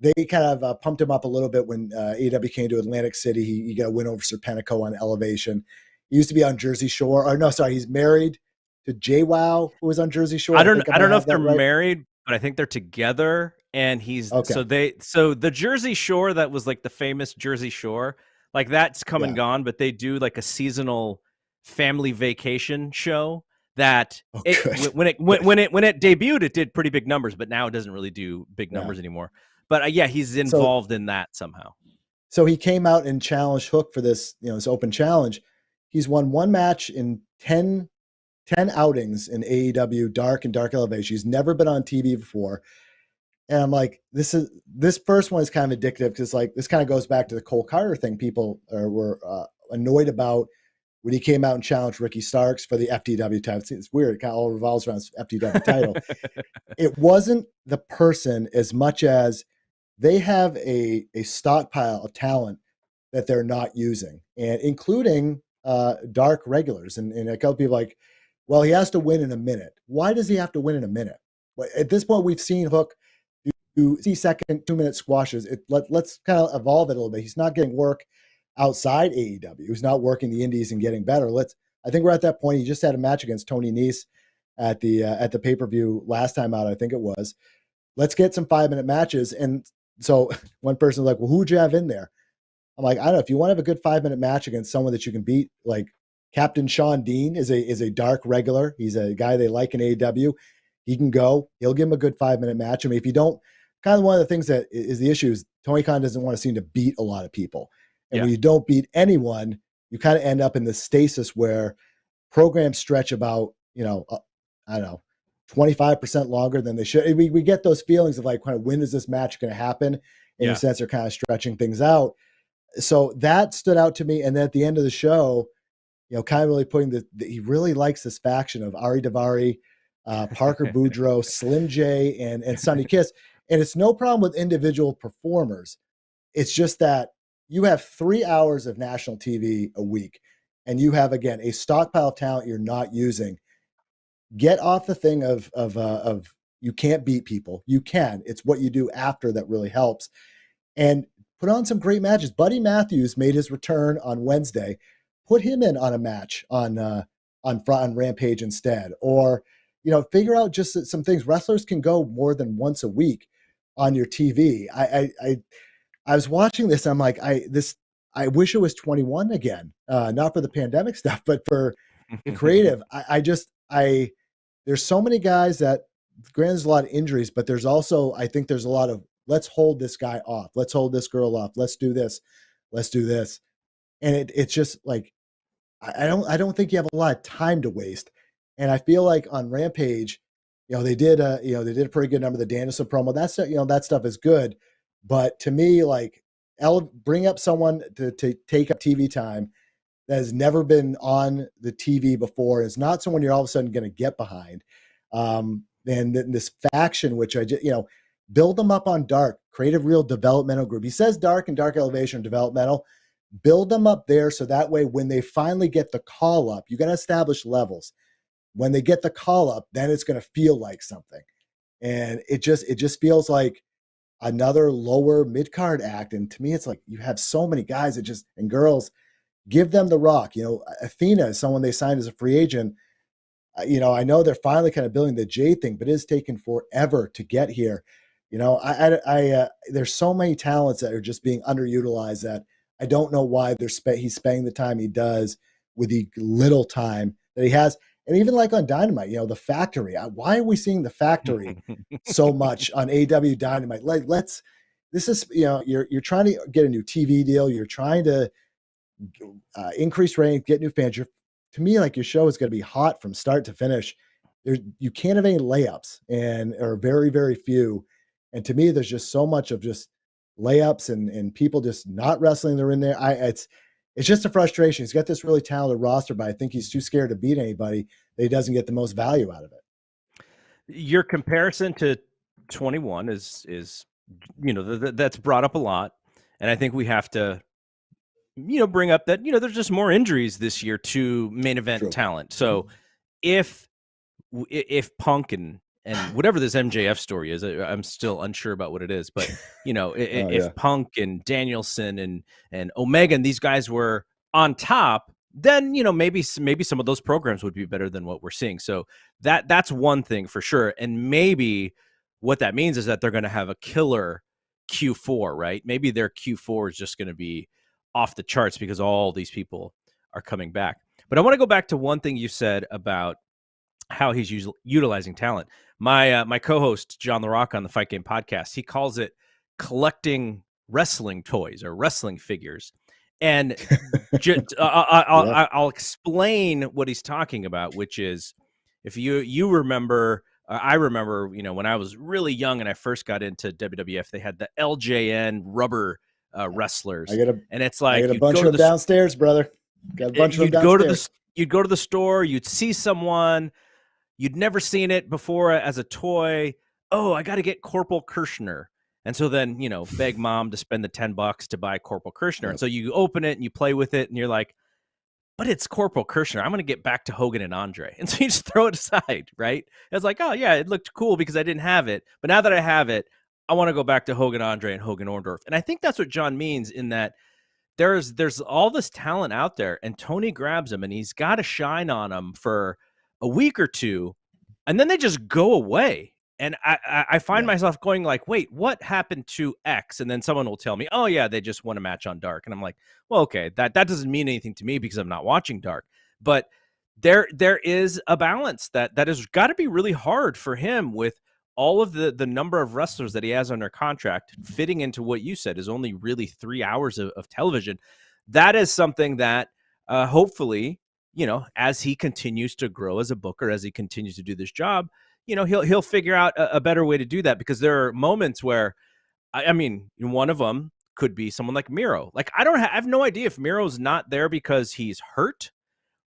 they kind of pumped him up a little bit when AEW came to Atlantic City. He got a win over Serpentico on Elevation. He used to be on Jersey Shore. Or no, sorry, he's married to JWoww, who was on Jersey Shore. I don't know if they're married, but I think they're together. And he's okay. So the Jersey Shore, that was like the famous Jersey Shore, like that's come and gone, but they do like a seasonal family vacation show that when it debuted, it did pretty big numbers, but now it doesn't really do big numbers anymore. But he's involved in that somehow. So he came out and challenged Hook for this, this open challenge. He's won one match in 10 outings in AEW Dark and Dark Elevation. He's never been on TV before. And I'm like, this first one is kind of addictive, because like this kind of goes back to the Cole Carter thing. People were annoyed about when he came out and challenged Ricky Starks for the FTW title. It's weird. It kind of all revolves around the FTW title. It wasn't the person as much as they have a stockpile of talent that they're not using, and including Dark regulars. And a couple people like, well, he has to win in a minute. Why does he have to win in a minute? At this point, we've seen Hook do 60-second, 2-minute squashes. Let's kind of evolve it a little bit. He's not getting work outside AEW. He's not working the indies and getting better. I think we're at that point. He just had a match against Tony Nese at the pay-per-view last time out, I think it was. Let's get some 5-minute matches. And so one person was like, well, who'd you have in there? I'm like, I don't know. If you want to have a good 5-minute match against someone that you can beat, like Captain Sean Dean is a Dark regular. He's a guy they like in AEW. He can go. He'll give him a good 5-minute match. I mean, if you don't, kind of one of the things that is the issue is Tony Khan doesn't want to seem to beat a lot of people. And Yeah. when you don't beat anyone, you kind of end up in this stasis where programs stretch about, I don't know, 25% longer than they should. We get those feelings of like, kind of, when is this match going to happen? In a Yeah. sense, they're kind of stretching things out. So that stood out to me. And then at the end of the show, kind of really putting he really likes this faction of Ari Davari, Parker Boudreaux, Slim J, and Sonny Kiss. And it's no problem with individual performers. It's just that you have 3 hours of national TV a week, and you have, again, a stockpile of talent you're not using. Get off the thing of you can't beat people. You can. It's what you do after that really helps. And put on some great matches. Buddy Matthews made his return on Wednesday. Put him in on a match on Rampage instead, or figure out just some things. Wrestlers can go more than once a week on your TV. I was watching this. I'm like, I wish it was 21 again, not for the pandemic stuff, but for the creative. There's so many guys that, granted, there's a lot of injuries, but there's also, I think there's a lot of, let's hold this guy off. Let's hold this girl off. Let's do this. Let's do this. And it's just like, I don't think you have a lot of time to waste. And I feel like on Rampage, they did a pretty good number of the Danielson promo. That's, that stuff is good. But to me, like, bring up someone to take up TV time that has never been on the TV before, is not someone you're all of a sudden going to get behind. And then this faction, which I just, build them up on Dark, create a real developmental group. He says Dark and Dark Elevation are developmental. Build them up there so that way when they finally get the call up, you got to establish levels. When they get the call up, then it's going to feel like something. And it just feels like another lower mid-card act. And to me, it's like you have so many guys and girls, give them the rock. Athena is someone they signed as a free agent. I know they're finally kind of building the J thing, but it has taken forever to get here. There's so many talents that are just being underutilized that I don't know why he's spending the time he does with the little time that he has. And even like on Dynamite, the Factory. Why are we seeing the Factory so much on AW Dynamite? This is, you're trying to get a new TV deal. You're trying to increase ratings, get new fans. To me, like, your show is going to be hot from start to finish. You can't have any layups, or very, very few. And to me, there's just so much of just layups and people just not wrestling. They're in there. It's just a frustration. He's got this really talented roster, but I think he's too scared to beat anybody that he doesn't get the most value out of it. Your comparison to 21 is that's brought up a lot, and I think we have to bring up that there's just more injuries this year to main event talent. So if Punk and whatever this MJF story is, I'm still unsure about what it is, but if Punk and Danielson and Omega and these guys were on top, then maybe some of those programs would be better than what we're seeing. So that's one thing for sure. And maybe what that means is that they're going to have a killer Q4, right? Maybe their Q4 is just going to be off the charts because all these people are coming back. But I want to go back to one thing you said about how he's utilizing talent. My co-host John The Rock on the Fight Game podcast, he calls it collecting wrestling toys or wrestling figures. And I'll explain what he's talking about, which is, if you remember, I remember, when I was really young and I first got into WWF, they had the LJN rubber wrestlers. And it's like, I got a bunch of them downstairs, brother. Got a bunch of them downstairs. You'd go to the store, you'd see someone, you'd never seen it before as a toy. Oh, I got to get Corporal Kirshner. And so then, beg mom to spend the $10 to buy Corporal Kirshner. Yep. And so you open it and you play with it and you're like, but it's Corporal Kirshner. I'm going to get back to Hogan and Andre. And so you just throw it aside, right? It's like, oh yeah, it looked cool because I didn't have it. But now that I have it, I want to go back to Hogan, Andre, and Hogan Orndorff. And I think that's what John means, in that there's all this talent out there, and Tony grabs them and he's got to shine on them for a week or two, and then they just go away. And I find myself going like, wait, what happened to X? And then someone will tell me, oh yeah, they just won a match on Dark. And I'm like, well, okay, that doesn't mean anything to me because I'm not watching Dark. But there is a balance that has got to be really hard for him with all of the number of wrestlers that he has under contract fitting into what you said is only really 3 hours of television. That is something that hopefully, as he continues to grow as a booker, as he continues to do this job, he'll figure out a better way to do that, because there are moments where, I mean, one of them could be someone like Miro. Like, I have no idea if Miro's not there because he's hurt,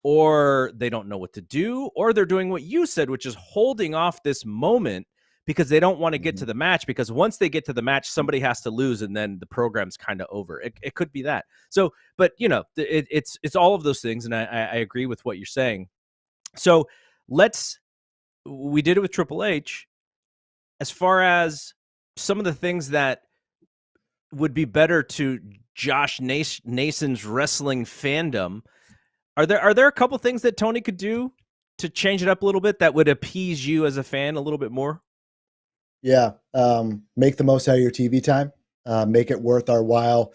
or they don't know what to do, or they're doing what you said, which is holding off this moment because they don't want to get to the match, because once they get to the match, somebody has to lose and then the program's kind of over. It could be that. So, but it's all of those things. And I agree with what you're saying. So we did it with Triple H. As far as some of the things that would be better to Josh Nason's wrestling fandom, are there a couple things that Tony could do to change it up a little bit that would appease you as a fan a little bit more? Yeah. Make the most out of your TV time. Make it worth our while.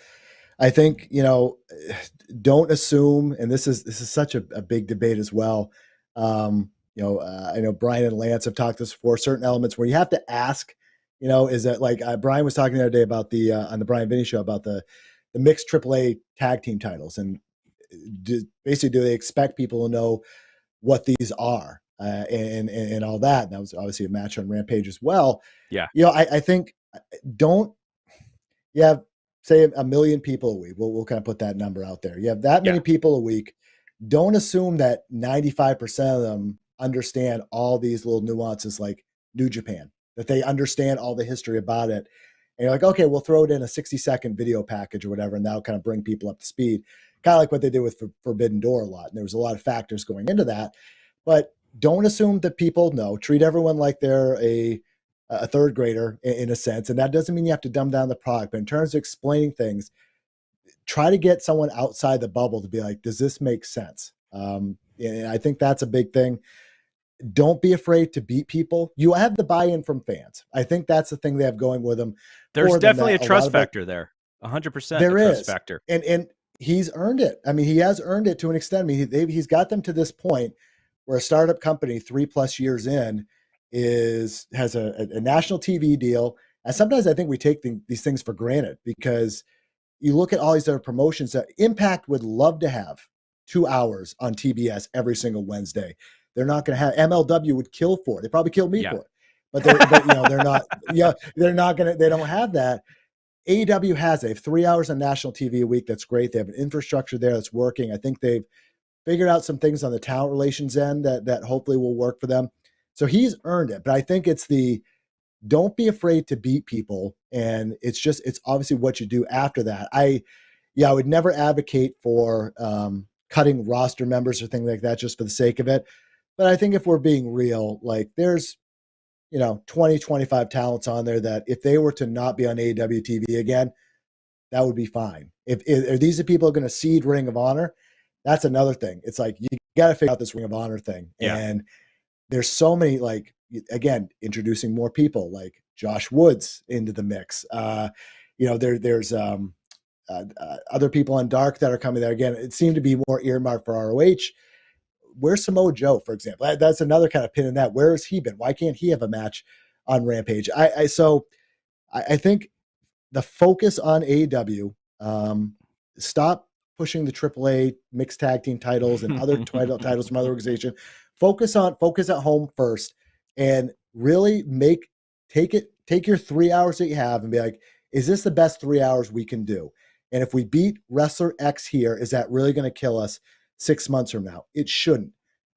I think, don't assume, and this is such a big debate as well. I know Brian and Lance have talked this before, certain elements where you have to ask, is that like Brian was talking the other day about on the Brian Vinny show about the mixed AAA tag team titles, and basically do they expect people to know what these are and all that. And that was obviously a match on Rampage as well. Yeah. I think you have, say, 1 million people a week. We'll kind of put that number out there. You have that many people a week. Don't assume that 95% of them understand all these little nuances like New Japan, that they understand all the history about it. And you're like, okay, we'll throw it in a 60-second video package or whatever, and that'll kind of bring people up to speed. Kind of like what they did with Forbidden Door a lot. And there was a lot of factors going into that. But don't assume that people know. Treat everyone like they're a third grader in a sense. And that doesn't mean you have to dumb down the product. But in terms of explaining things, try to get someone outside the bubble to be like, does this make sense? And I think that's a big thing. Don't be afraid to beat people. You have the buy-in from fans. I think that's the thing they have going with them. There's definitely a trust factor there. 100% there trust is. Factor. And he's earned it. I mean, he has earned it to an extent. I mean, he's got them to this point where a startup company 3+ years in has a national TV deal. And sometimes I think we take these things for granted, because you look at all these other promotions that Impact would love to have 2 hours on TBS every single Wednesday. They're not going to have. MLW would kill for it. They probably kill me for it, but they're not. Yeah, they're not going to. They don't have that. AEW has. They have 3 hours on national TV a week. That's great. They have an infrastructure there that's working. I think they've figured out some things on the talent relations end that hopefully will work for them. So he's earned it. But I think it's don't be afraid to beat people. And it's obviously what you do after that. I would never advocate for cutting roster members or things like that just for the sake of it. But I think if we're being real, like there's 20, 25 talents on there that if they were to not be on AEW TV again, that would be fine. If these are people going to seed Ring of Honor, that's another thing. It's like, you got to figure out this Ring of Honor thing. Yeah. And there's so many, like, again, introducing more people like Josh Woods into the mix. There's other people on Dark that are coming there. Again, it seemed to be more earmarked for ROH. Where's Samoa Joe, for example? That's another kind of pin in that. Where has he been? Why can't he have a match on Rampage? I think the focus on AEW, stop pushing the AAA mixed tag team titles and other titles from other organizations. Focus at home first, and really take your 3 hours that you have and be like, is this the best 3 hours we can do? And if we beat wrestler X here, is that really going to kill us 6 months from now? It shouldn't.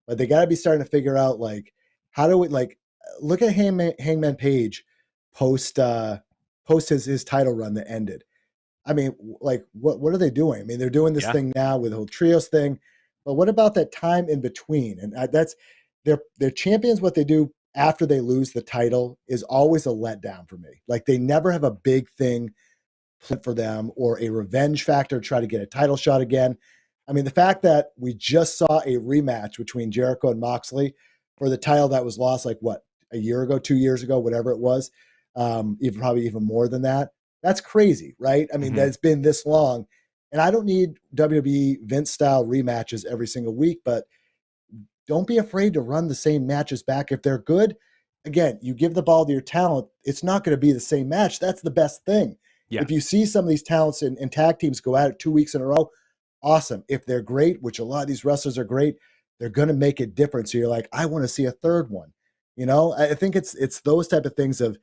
But they got to be starting to figure out, like, how do we, like, look at Hangman Page post his title run that ended. I mean, like, what are they doing? I mean, they're doing this thing now with the whole trios thing, but what about that time in between? And that's they're champions. What they do after they lose the title is always a letdown for me. Like, they never have a big thing for them or a revenge factor to try to get a title shot again. I mean, the fact that we just saw a rematch between Jericho and Moxley for the title that was lost, like, what, a year ago, 2 years ago, whatever it was, probably even more than that. That's crazy, right? I mean, that's been this long. And I don't need WWE Vince-style rematches every single week, but don't be afraid to run the same matches back. If they're good, again, you give the ball to your talent, it's not going to be the same match. That's the best thing. Yeah. If you see some of these talents in tag teams go at it 2 weeks in a row, awesome. If they're great, which a lot of these wrestlers are great, they're going to make a difference. So you're like, I want to see a third one. I think it's those type of things of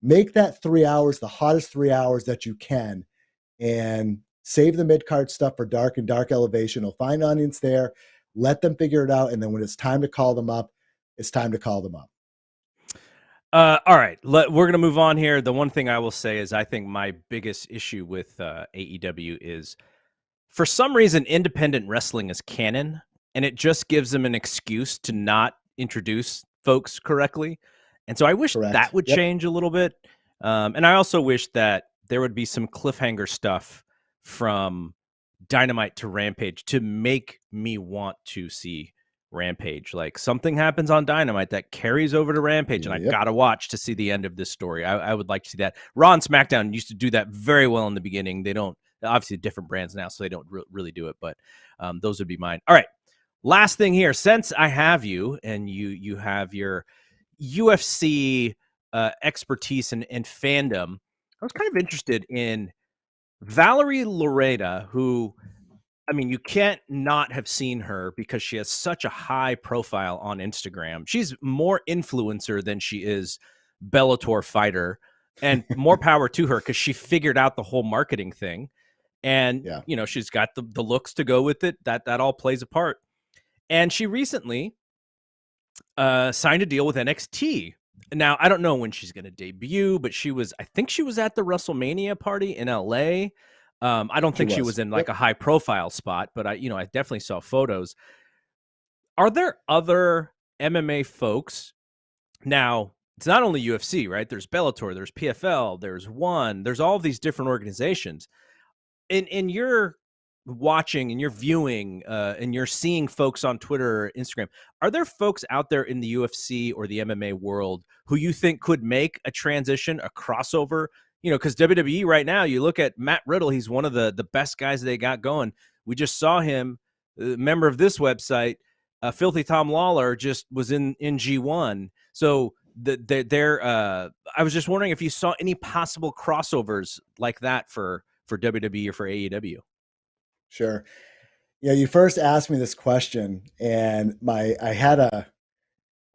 make that 3 hours the hottest 3 hours that you can, and save the mid card stuff for dark and dark elevation. You'll find audience there. Let them figure it out, and then when it's time to call them up, it's time to call them up. All right, we're going to move on here. The one thing I will say is I think my biggest issue with AEW is, for some reason, independent wrestling is canon, and it just gives them an excuse to not introduce folks correctly. And so I wish that would change a little bit. And I also wish that there would be some cliffhanger stuff from Dynamite to Rampage to make me want to see Rampage. Like, something happens on Dynamite that carries over to Rampage, and I gotta watch to see the end of this story. I would like to see that. Raw and SmackDown used to do that very well in the beginning. They don't, obviously different brands now, so they don't really do it, but those would be mine. All right, last thing here, since I have you and you have your UFC expertise and fandom, I was kind of interested in Valerie Loreda, who, I mean, you can't not have seen her because she has such a high profile on Instagram. She's more influencer than she is Bellator fighter, and more power to her because she figured out the whole marketing thing. And, she's got the looks to go with it. That all plays a part. And she recently signed a deal with NXT. Now, I don't know when she's going to debut, but I think she was at the WrestleMania party in LA. I don't think she was in like a high profile spot, but I definitely saw photos. Are there other MMA folks? Now, it's not only UFC, right? There's Bellator, there's PFL, there's ONE, there's all of these different organizations. In your watching and you're viewing and you're seeing folks on Twitter or Instagram, are there folks out there in the UFC or the MMA world who you think could make a transition, a crossover? Because WWE right now, you look at Matt Riddle, he's one of the best guys they got going. We just saw him, a member of this website, Filthy Tom Lawler, just was in G1. So I was just wondering if you saw any possible crossovers like that for WWE or for AEW. Sure. Yeah, you first asked me this question, and I had a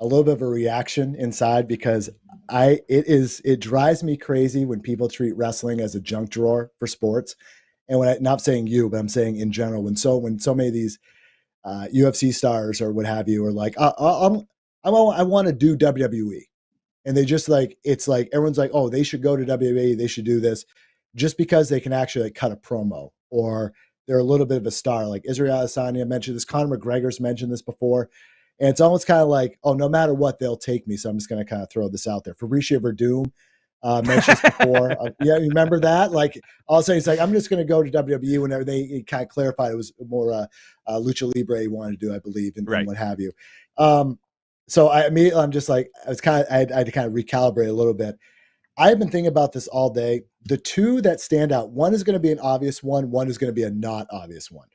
little bit of a reaction inside because it drives me crazy when people treat wrestling as a junk drawer for sports. And when not saying you, but I'm saying in general, when so many of these UFC stars or what have you are like, I want to do WWE, and they just like, it's like everyone's like, oh, they should go to WWE, they should do this, just because they can actually like cut a promo, or they're a little bit of a star. Like Israel Adesanya mentioned this, Conor McGregor's mentioned this before. And it's almost kind of like, oh, no matter what, they'll take me. So I'm just going to kind of throw this out there. Fabricio Verdum mentioned this before. You remember that? Like, I'll say, it's like, I'm just going to go to WWE whenever they kind of clarified it was more Lucha Libre he wanted to do, I believe, and what have you. So I'm just like, I had to kind of recalibrate a little bit. I've been thinking about this all day. The two that stand out, one is going to be an obvious one is going to be a not obvious one.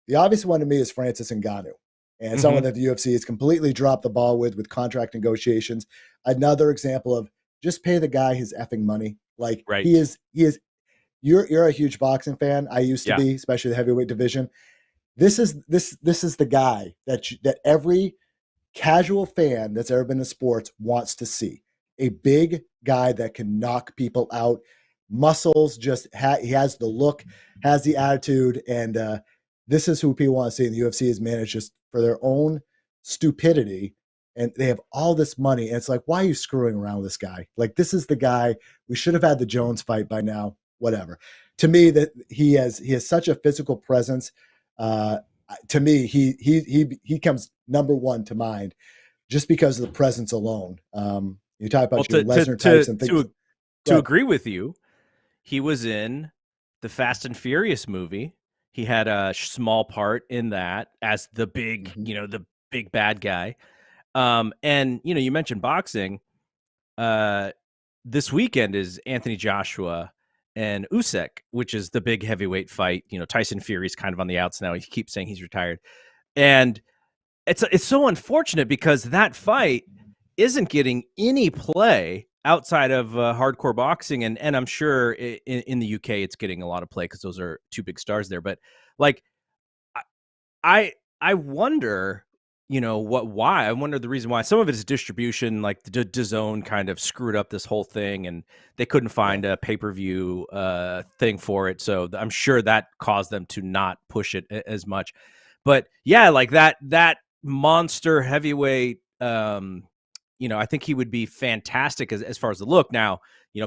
The obvious one to me is Francis Ngannou. And someone that the UFC has completely dropped the ball with contract negotiations. Another example of just pay the guy his effing money. Like he is. You're a huge boxing fan. I used to be, especially the heavyweight division. This is the guy that every casual fan that's ever been in sports wants to see. A big guy that can knock people out. Muscles, he has the look, has the attitude, and this is who people want to see. And the UFC has managed just for their own stupidity, and they have all this money. And it's like, why are you screwing around with this guy? Like, this is the guy. We should have had the Jones fight by now. Whatever. To me, that he has such a physical presence. To me, he comes number one to mind just because of the presence alone. You talk about your Lesnar types and things. To agree with you, he was in the Fast and Furious movie. He had a small part in that as the big, the big bad guy. And, you mentioned boxing. This weekend is Anthony Joshua and Usyk, which is the big heavyweight fight. Tyson Fury's kind of on the outs now. He keeps saying he's retired. And it's so unfortunate because that fight isn't getting any play outside of hardcore boxing, and I'm sure in the UK it's getting a lot of play because those are two big stars there. But like, I I wonder, why. I wonder the reason why. Some of it is distribution, like the DAZN kind of screwed up this whole thing, and they couldn't Yeah. find a pay-per-view thing for it. So I'm sure that caused them to not push it as much. But yeah, like that monster heavyweight, I think he would be fantastic as far as the look. Now,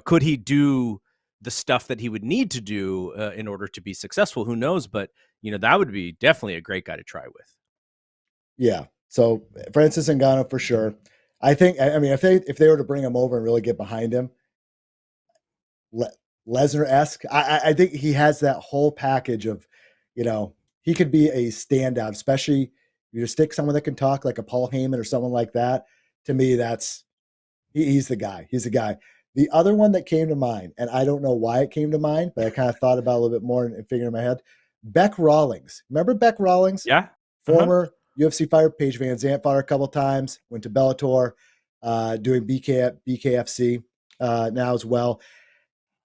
could he do the stuff that he would need to do in order to be successful? Who knows? But that would be definitely a great guy to try with. Yeah. So Francis Ngannou for sure. I think. I mean, if they were to bring him over and really get behind him, Lesnar-esque. I think he has that whole package of, he could be a standout, especially you just stick someone that can talk like a Paul Heyman or someone like that. To me, he's the guy. He's the guy. The other one that came to mind, and I don't know why it came to mind, but I kind of thought about it a little bit more and figured in my head. Beck Rawlings. Remember Beck Rawlings? Yeah. Former UFC fighter. Paige Van Zandt fought her a couple times. Went to Bellator, doing BKFC now as well.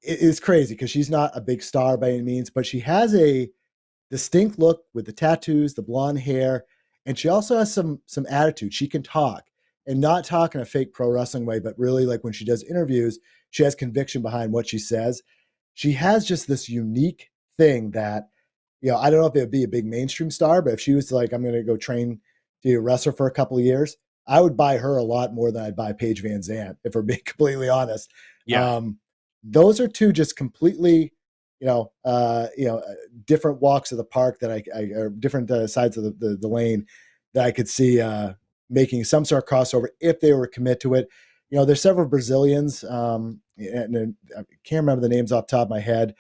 It's crazy because she's not a big star by any means, but she has a distinct look with the tattoos, the blonde hair, and she also has some attitude. She can talk and not talk in a fake pro wrestling way, but really like when she does interviews, she has conviction behind what she says. She has just this unique thing that, I don't know if it would be a big mainstream star, but if she was like, I'm going to go train to wrestle for a couple of years, I would buy her a lot more than I'd buy Paige Van Zandt, if we're being completely honest. Yeah. Those are two just completely, different walks of the park that I or different sides of the lane that I could see making some sort of crossover if they were to commit to it. There's several Brazilians, and I can't remember the names off the top of my head.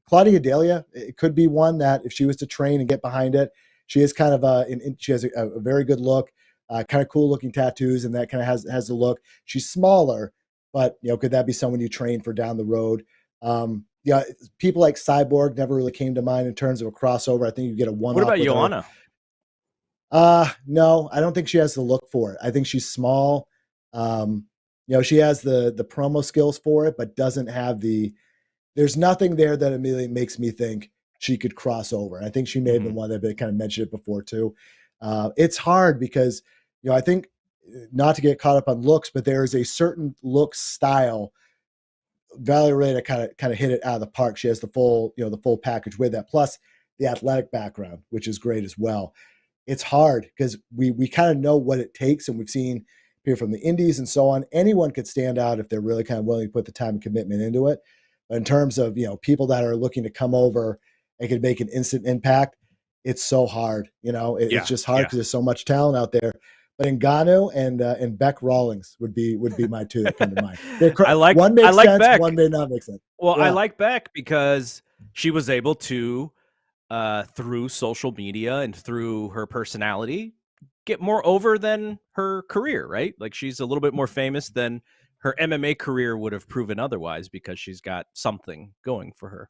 Claudia Delia, it could be one that if she was to train and get behind it, she is kind of she has a very good look, kind of cool looking tattoos, and that kind of has the look. She's smaller, but could that be someone you train for down the road? People like Cyborg never really came to mind in terms of a crossover. I think you get a one. What about Joanna? No, I don't think she has the look for it. I think she's small. She has the promo skills for it, but doesn't have there's nothing there that immediately makes me think she could cross over. I think she may have been one that kind of mentioned it before too. It's hard because, I think not to get caught up on looks, but there is a certain look style. Valerie Reyna kind of hit it out of the park. She has the full package with that, plus the athletic background, which is great as well. It's hard because we kind of know what it takes, and we've seen people from the indies and so on. Anyone could stand out if they're really kind of willing to put the time and commitment into it. But in terms of people that are looking to come over and can make an instant impact, it's so hard. It's just hard because there's so much talent out there. But Ngannou and Beck Rawlings would be my two that come to mind. One makes sense, Beck. One may not make sense. Well, yeah. I like Beck because she was able to, through social media and through her personality, get more over than her career, right? Like she's a little bit more famous than her MMA career would have proven otherwise because she's got something going for her.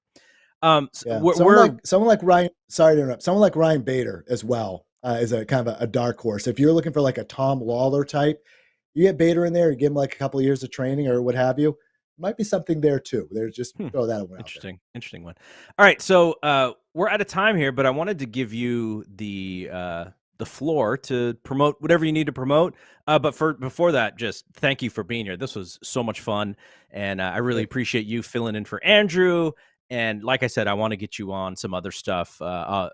Someone like Ryan. Sorry to interrupt. Someone like Ryan Bader as well is a kind of a dark horse. If you're looking for like a Tom Lawler type, you get Bader in there, you give him like a couple of years of training or what have you. Might be something there too. There's just throw that one. Interesting one. All right, so we're out of time here, but I wanted to give you the floor to promote whatever you need to promote. But before that, just thank you for being here. This was so much fun, and I really appreciate you filling in for Andrew. And like I said, I want to get you on some other stuff,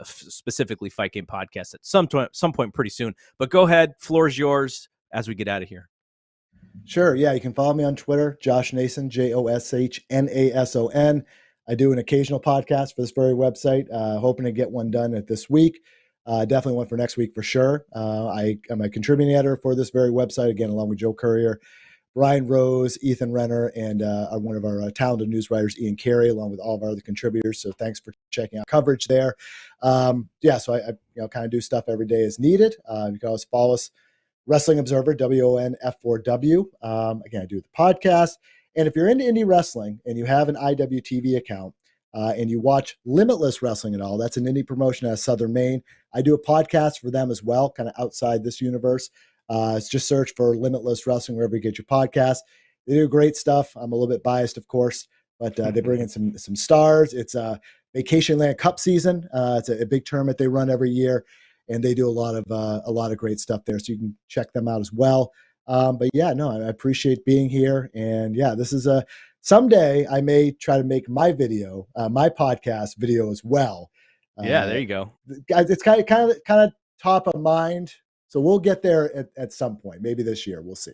specifically Fight Game Podcast at some point pretty soon. But go ahead, floor is yours as we get out of here. Sure. Yeah, you can follow me on Twitter, Josh Nason, JOSHNASON. I do an occasional podcast for this very website, hoping to get one done this week. Definitely one for next week for sure. I am a contributing editor for this very website, again, along with Joe Courier, Brian Rose, Ethan Renner, and one of our talented news writers, Ian Carey, along with all of our other contributors. So thanks for checking out coverage there. So I kind of do stuff every day as needed. You can always follow us, Wrestling Observer, WONF4W. Again, I do the podcast. And if you're into indie wrestling and you have an IWTV account and you watch Limitless Wrestling at all, that's an indie promotion out of Southern Maine. I do a podcast for them as well, kind of outside this universe. Just search for Limitless Wrestling wherever you get your podcast. They do great stuff. I'm a little bit biased, of course, but they bring in some stars. It's a Vacation Land Cup season. It's a big tournament they run every year, and they do a lot of great stuff there. So you can check them out as well. But yeah, no, I appreciate being here. And yeah, this is someday I may try to make my podcast video as well. Yeah, there you go. Guys, it's kind of top of mind. So we'll get there at some point, maybe this year. We'll see.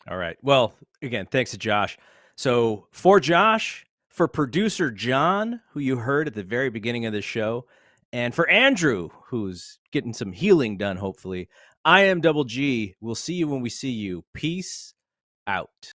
All right. Well, again, thanks to Josh. So for Josh, for producer John, who you heard at the very beginning of the show, and for Andrew, who's getting some healing done, hopefully, I am Double G. We'll see you when we see you. Peace out.